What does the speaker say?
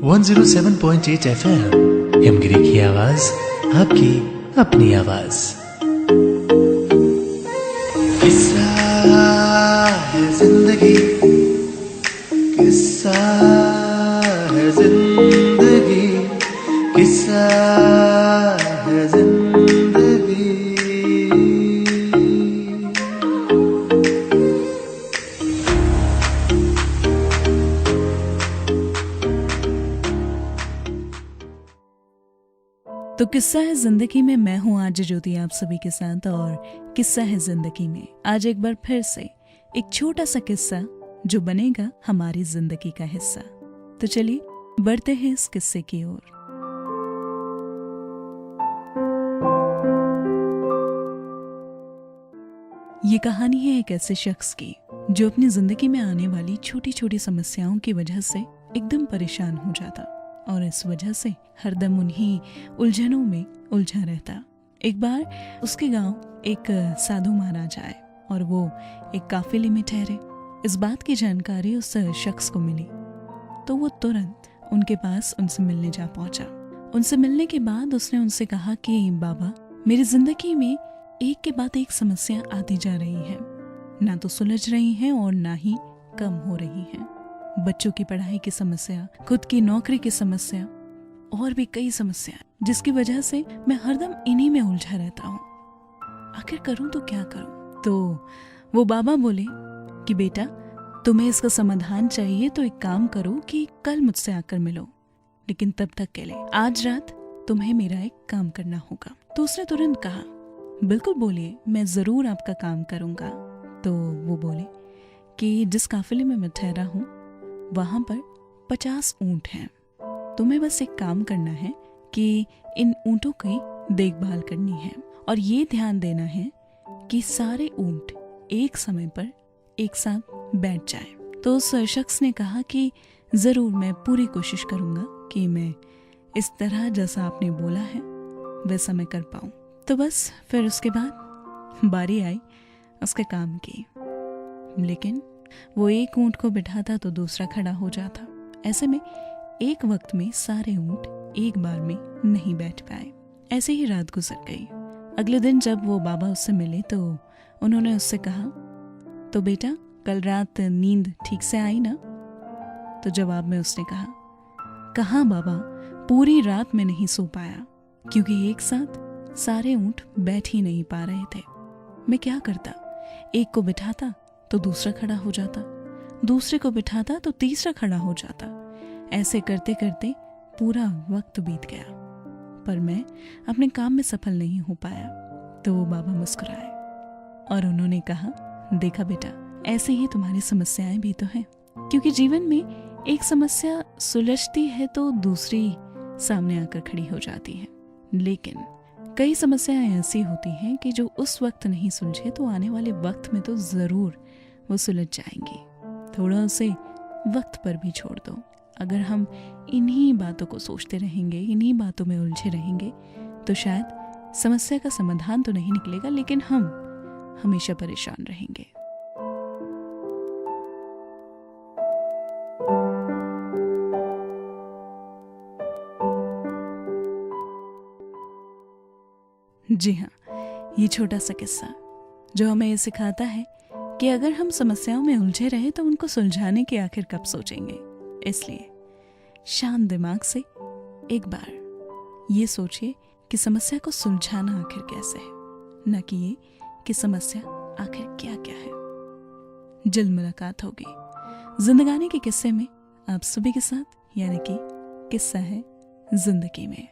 107.8 FM Himgiri की आवाज, आपकी अपनी आवाज। किस्सा है जिंदगी, किस्सा है जिंदगी, किस्सा है जिंदगी। तो किस्सा है जिंदगी में मैं हूं आज ज्योति आप सभी के साथ। और किस्सा है जिंदगी में आज एक बार फिर से एक छोटा सा किस्सा जो बनेगा हमारी जिंदगी का हिस्सा। तो चलिए बढ़ते हैं इस किस्से की ओर। ये कहानी है एक ऐसे शख्स की जो अपनी जिंदगी में आने वाली छोटी छोटी समस्याओं की वजह से एकदम परेशान हो जाता और इस वजह से हरदम उन्हीं उलझनों में उलझा रहता। एक बार उसके गांव एक साधु महाराज आए और वो एक काफिले में ठहरे। इस बात की जानकारी उस शख्स को मिली तो वो तुरंत उनके पास उनसे मिलने जा पहुंचा। उनसे मिलने के बाद उसने उनसे कहा कि बाबा, मेरी जिंदगी में एक के बाद एक समस्या आती जा रही है, ना तो सुलझ रही हैं और ना ही कम हो रही हैं। बच्चों की पढ़ाई की समस्या, खुद की नौकरी की समस्या और भी कई समस्या जिसकी वजह से मैं हरदम इन्हीं में उलझा रहता हूँ। आखिर करूँ तो क्या करूँ? तो वो बाबा बोले कि बेटा, तुम्हें इसका समाधान चाहिए तो एक काम करो कि कल मुझसे आकर मिलो, लेकिन तब तक के लिए आज रात तुम्हें मेरा एक काम करना होगा। तो उसने तुरंत कहा, बिल्कुल बोलिए, मैं जरूर आपका काम करूंगा। तो वो बोले कि जिस काफिले में मैं ठहरा हूँ वहां पर 50 ऊंट हैं। तुम्हें बस एक काम करना है कि इन ऊंटों की देखभाल करनी है और ये ध्यान देना है कि सारे ऊंट एक समय पर एक साथ बैठ जाएं। तो उस शख्स ने कहा कि जरूर मैं पूरी कोशिश करूंगा कि मैं इस तरह जैसा आपने बोला है वैसा मैं कर पाऊं। तो बस फिर उसके बाद बारी आई उसके काम की, लेकिन वो एक ऊंट को बिठाता तो दूसरा खड़ा हो जाता। ऐसे में एक वक्त में सारे ऊंट एक बार में नहीं बैठ पाए। ऐसे ही रात गुजर गई। अगले दिन जब वो बाबा उससे मिले तो उन्होंने उससे कहा, तो बेटा कल रात नींद ठीक से आई ना? तो जवाब में उसने कहा, कहाँ बाबा, पूरी रात में नहीं सो पाया क्योंकि एक साथ सारे ऊंट बैठ ही नहीं पा रहे थे। मैं क्या करता, एक को बिठाता तो दूसरा खड़ा हो जाता, दूसरे को बिठाता तो तीसरा खड़ा हो जाता। ऐसे करते करते पूरा वक्त बीत गया पर मैं अपने काम में सफल नहीं हो पाया। तो वो बाबा मुस्कुराए और उन्होंने कहा, देखा बेटा, ऐसे ही तुम्हारी समस्याएं भी तो हैं, क्योंकि जीवन में एक समस्या सुलझती है तो दूसरी सामने आकर खड़ी हो जाती है, लेकिन कई समस्याएं ऐसी होती हैं कि जो उस वक्त नहीं सुलझे तो आने वाले वक्त में तो जरूर वो सुलझ जाएंगी। थोड़ा उसे वक्त पर भी छोड़ दो। अगर हम इन्हीं बातों को सोचते रहेंगे, इन्हीं बातों में उलझे रहेंगे तो शायद समस्या का समाधान तो नहीं निकलेगा, लेकिन हम हमेशा परेशान रहेंगे। जी हाँ, ये छोटा सा किस्सा जो हमें ये सिखाता है कि अगर हम समस्याओं में उलझे रहे तो उनको सुलझाने की आखिर कब सोचेंगे। इसलिए शांत दिमाग से एक बार ये सोचिए कि समस्या को सुलझाना आखिर कैसे है, न कि ये कि समस्या आखिर क्या क्या है। जल्द मुलाकात होगी जिंदगानी के किस्से में आप सभी के साथ, यानी कि किस्सा है जिंदगी में।